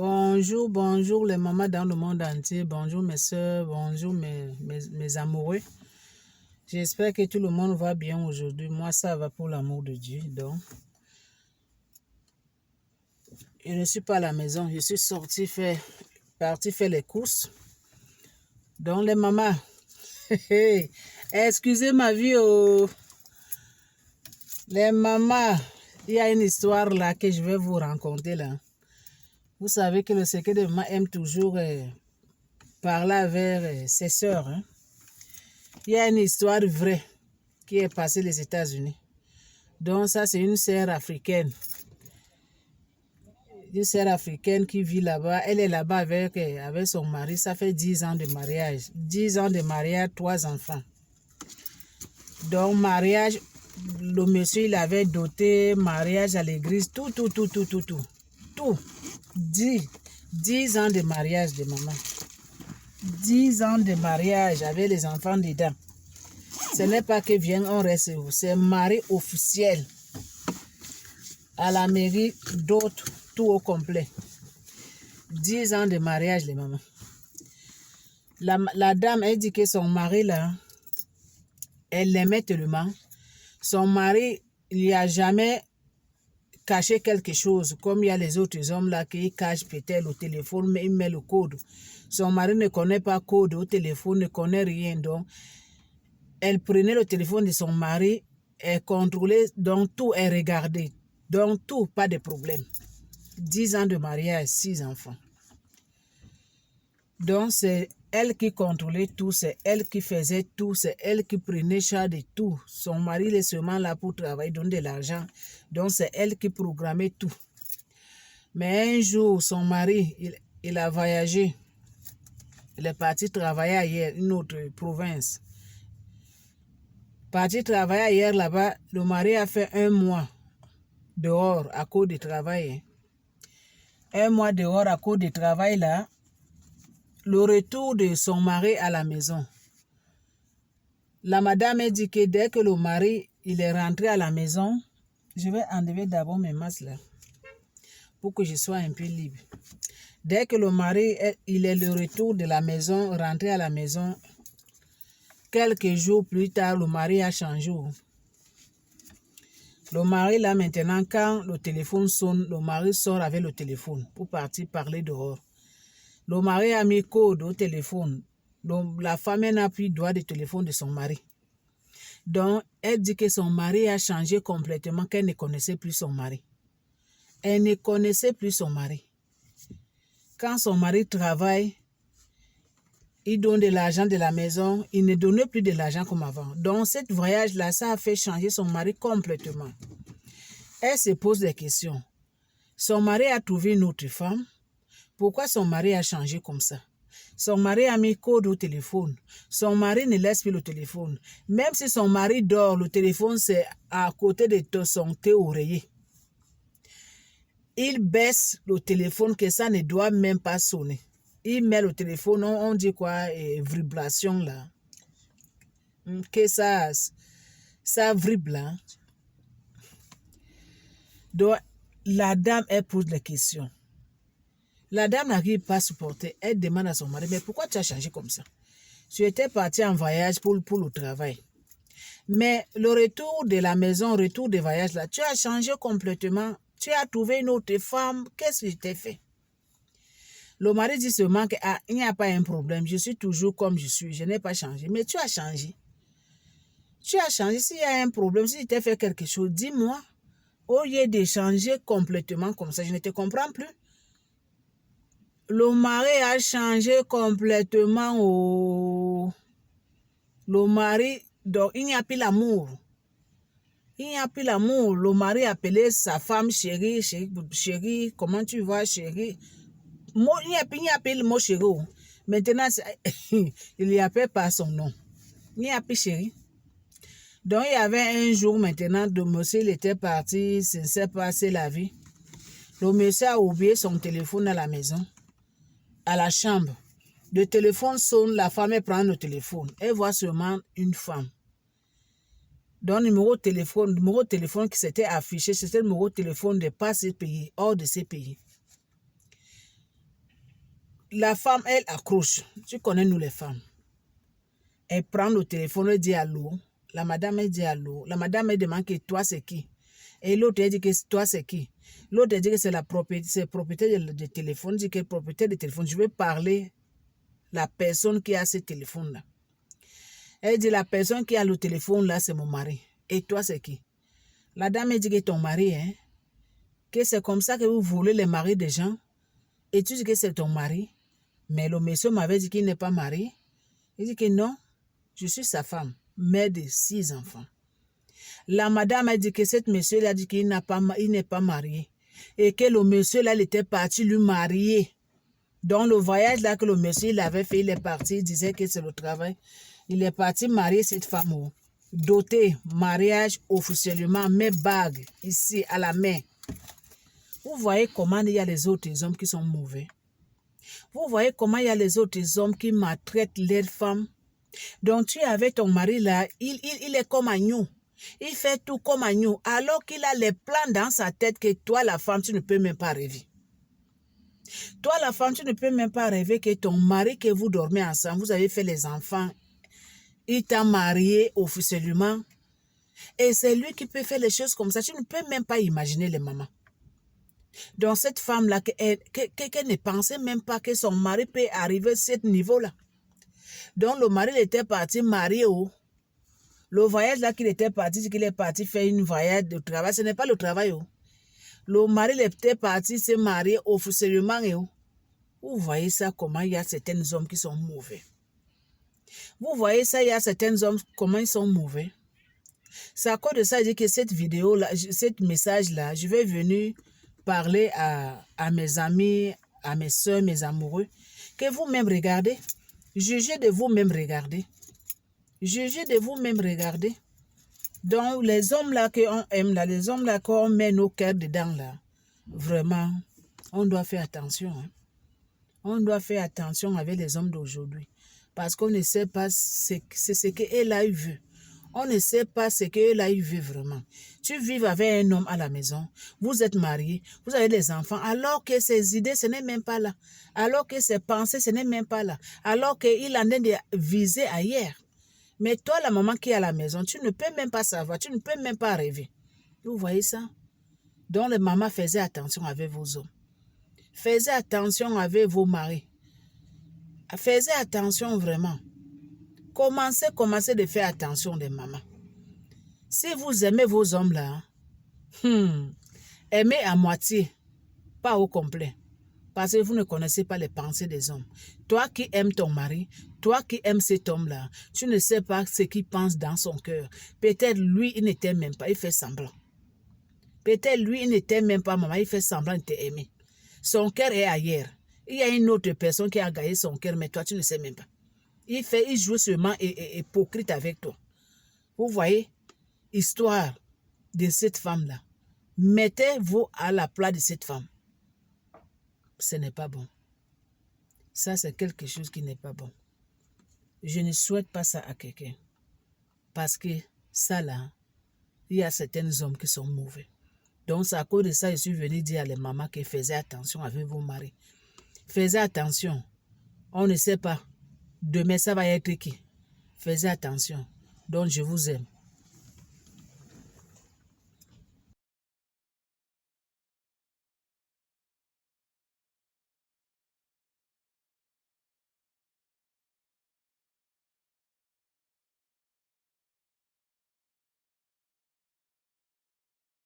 Bonjour, bonjour les mamans dans le monde entier. Bonjour mes soeurs, bonjour mes amoureux. J'espère que tout le monde va bien aujourd'hui. Moi, ça va pour l'amour de Dieu. Donc, je ne suis pas à la maison. Je suis parti faire les courses. Donc, les mamans, excusez ma vie. Les mamans, il y a une histoire là que je vais vous raconter là. Vous savez que le secret de maman aime toujours parler vers ses sœurs. Hein? Il y a une histoire vraie qui est passée aux États-Unis. Donc ça, c'est une sœur africaine. Une sœur africaine qui vit là-bas. Elle est là-bas avec son mari. Ça fait 10 ans de mariage. 10 ans de mariage, 3 enfants. Donc mariage, le monsieur, il avait doté mariage à l'église. Tout. 10 ans de mariage de maman. 10 ans de mariage avec les enfants dedans. Ce n'est pas que vient, on reste, c'est mari officiel. À la mairie, d'autres, tout au complet. 10 ans de mariage, les mamans. La dame, elle dit que son mari, là, elle l'aimait tellement. Son mari, il n'y a jamais caché quelque chose, comme il y a les autres hommes là qui cachent peut-être le téléphone, mais il met le code. Son mari ne connaît pas le code au téléphone, ne connaît rien. Donc, elle prenait le téléphone de son mari, elle contrôlait, donc tout est regardé. Donc tout, pas de problème. 10 ans de mariage, 6 enfants. Donc c'est elle qui contrôlait tout, c'est elle qui faisait tout, c'est elle qui prenait charge de tout. Son mari il est seulement là pour travailler, donner de l'argent. Donc c'est elle qui programmait tout. Mais un jour, son mari, il a voyagé. Il est parti travailler ailleurs, une autre province. Parti travailler ailleurs là-bas, le mari a fait 1 mois dehors à cause du travail. 1 mois dehors à cause du travail là. Le retour de son mari à la maison. La madame a dit que dès que le mari il est rentré à la maison, je vais enlever d'abord mes masques là pour que je sois un peu libre. Dès que le mari il est le retour de la maison, rentré à la maison, quelques jours plus tard, le mari a changé. Le mari là maintenant, quand le téléphone sonne, le mari sort avec le téléphone pour partir parler dehors. Le mari a mis code au téléphone. Donc, la femme n'a plus droit de téléphone de son mari. Donc, elle dit que son mari a changé complètement, qu'elle ne connaissait plus son mari. Elle ne connaissait plus son mari. Quand son mari travaille, il donne de l'argent de la maison, il ne donne plus de l'argent comme avant. Donc, ce voyage-là, ça a fait changer son mari complètement. Elle se pose des questions. Son mari a trouvé une autre femme. Pourquoi son mari a changé comme ça? Son mari a mis code au téléphone. Son mari ne laisse plus le téléphone. Même si son mari dort, le téléphone c'est à côté de son oreiller. Il baisse le téléphone que ça ne doit même pas sonner. Il met le téléphone, on dit quoi, vibration là. Que ça vibre là. Donc, la dame, elle pose les questions. La dame n'arrive pas à supporter. Elle demande à son mari, mais pourquoi tu as changé comme ça? Tu étais parti en voyage pour le travail. Mais le retour de la maison, retour de voyage, là, tu as changé complètement. Tu as trouvé une autre femme. Qu'est-ce que je t'ai fait? Le mari dit seulement qu'il n'y a pas un problème. Je suis toujours comme je suis. Je n'ai pas changé. Mais tu as changé. Tu as changé. S'il y a un problème, si je t'ai fait quelque chose, dis-moi. Au lieu de changer complètement comme ça, je ne te comprends plus. Le mari a changé complètement. Le mari, donc il n'y a plus l'amour. Il n'y a plus l'amour. Le mari appelait sa femme chérie, chérie, comment tu vas, chérie? Il n'y a plus le mot chérie. Maintenant, il n'y a pas son nom. Il n'y a plus chérie. Donc il y avait un jour maintenant, le monsieur il était parti, ça s'est passé la vie. Le monsieur a oublié son téléphone à la maison. À la chambre. Le téléphone sonne, la femme prend le téléphone. Elle voit seulement une femme. Donc, le numéro de téléphone qui s'était affiché, c'était le numéro de téléphone de pas ces pays, hors de ces pays. La femme, elle accroche. Tu connais nous les femmes. Elle prend le téléphone, elle dit allô. La madame, elle dit allô. La madame, elle demande que toi, c'est qui? Et l'autre, elle dit que toi, c'est qui? L'autre, elle dit que c'est la propriété de téléphone. Elle dit que propriété de téléphone. Je veux parler la personne qui a ce téléphone-là. Elle dit la personne qui a le téléphone-là, c'est mon mari. Et toi, c'est qui? La dame, elle dit que ton mari, hein? Que c'est comme ça que vous voulez les maris des gens. Et tu dis que c'est ton mari. Mais le monsieur m'avait dit qu'il n'est pas marié. Il dit que non, je suis sa femme, mère de 6 enfants. La madame a dit que cet monsieur-là dit qu'il n'est pas marié. Et que le monsieur-là, il était parti lui marier. Dans le voyage là que le monsieur il avait fait, il est parti, il disait que c'est le travail. Il est parti marier cette femme. Doté, mariage officiellement, mais bague ici à la main. Vous voyez comment il y a les autres hommes qui sont mauvais. Vous voyez comment il y a les autres hommes qui maltraitent leurs femmes. Donc tu es avec ton mari là, il est comme agneau. Il fait tout comme agneau. Alors qu'il a les plans dans sa tête que toi la femme, tu ne peux même pas rêver. Toi la femme, tu ne peux même pas rêver que ton mari, que vous dormez ensemble, vous avez fait les enfants. Il t'a marié officiellement. Et c'est lui qui peut faire les choses comme ça. Tu ne peux même pas imaginer les mamans. Donc cette femme-là, qu'elle ne pensait même pas que son mari peut arriver à ce niveau-là. Donc le mari était parti marier où? Le voyage là qu'il était parti, c'est qu'il est parti faire une voyage de travail. Ce n'est pas le travail. Oh. Le mari était parti se marier officiellement. Oh. Vous voyez ça, comment il y a certains hommes qui sont mauvais. Vous voyez ça, il y a certains hommes, comment ils sont mauvais. C'est à cause de ça, je dis que cette vidéo-là, ce message-là, je vais venir parler à mes amis, à mes soeurs, mes amoureux, que vous-même regardez. Jugez de vous-même regarder. Jugez de vous-même regarder. Donc, les hommes là qu'on aime, là, les hommes là qu'on met nos cœurs dedans, là, vraiment, on doit faire attention. Hein. On doit faire attention avec les hommes d'aujourd'hui. Parce qu'on ne sait pas ce qu'elle a vu. On ne sait pas ce qu'elle a vu vraiment. Tu vis avec un homme à la maison, vous êtes mariés, vous avez des enfants, alors que ses idées, ce n'est même pas là. Alors que ses pensées, ce n'est même pas là. Alors qu'il en est de viser ailleurs. Mais toi, la maman qui est à la maison, tu ne peux même pas savoir, tu ne peux même pas rêver. Vous voyez ça? Donc, les mamans, faisaient attention avec vos hommes. Faites attention avec vos maris. Faites attention vraiment. Commencez de faire attention des mamans. Si vous aimez vos hommes là, aimez à moitié, pas au complet. Parce que vous ne connaissez pas les pensées des hommes. Toi qui aimes ton mari, toi qui aimes cet homme-là, tu ne sais pas ce qu'il pense dans son cœur. Peut-être lui, il ne t'aime même pas, il fait semblant. Peut-être lui, il ne t'aime même pas, maman, il fait semblant de t'aimer. Son cœur est ailleurs. Il y a une autre personne qui a gagné son cœur, mais toi, tu ne sais même pas. Il joue seulement hypocrite avec toi. Vous voyez, histoire de cette femme-là. Mettez-vous à la place de cette femme. Ce n'est pas bon. Ça, c'est quelque chose qui n'est pas bon. Je ne souhaite pas ça à quelqu'un. Parce que ça, là, il y a certains hommes qui sont mauvais. Donc, c'est à cause de ça que je suis venu dire à les mamans que faisaient attention avec vos maris. Faites attention. On ne sait pas. Demain, ça va être qui? Faites attention. Donc, je vous aime.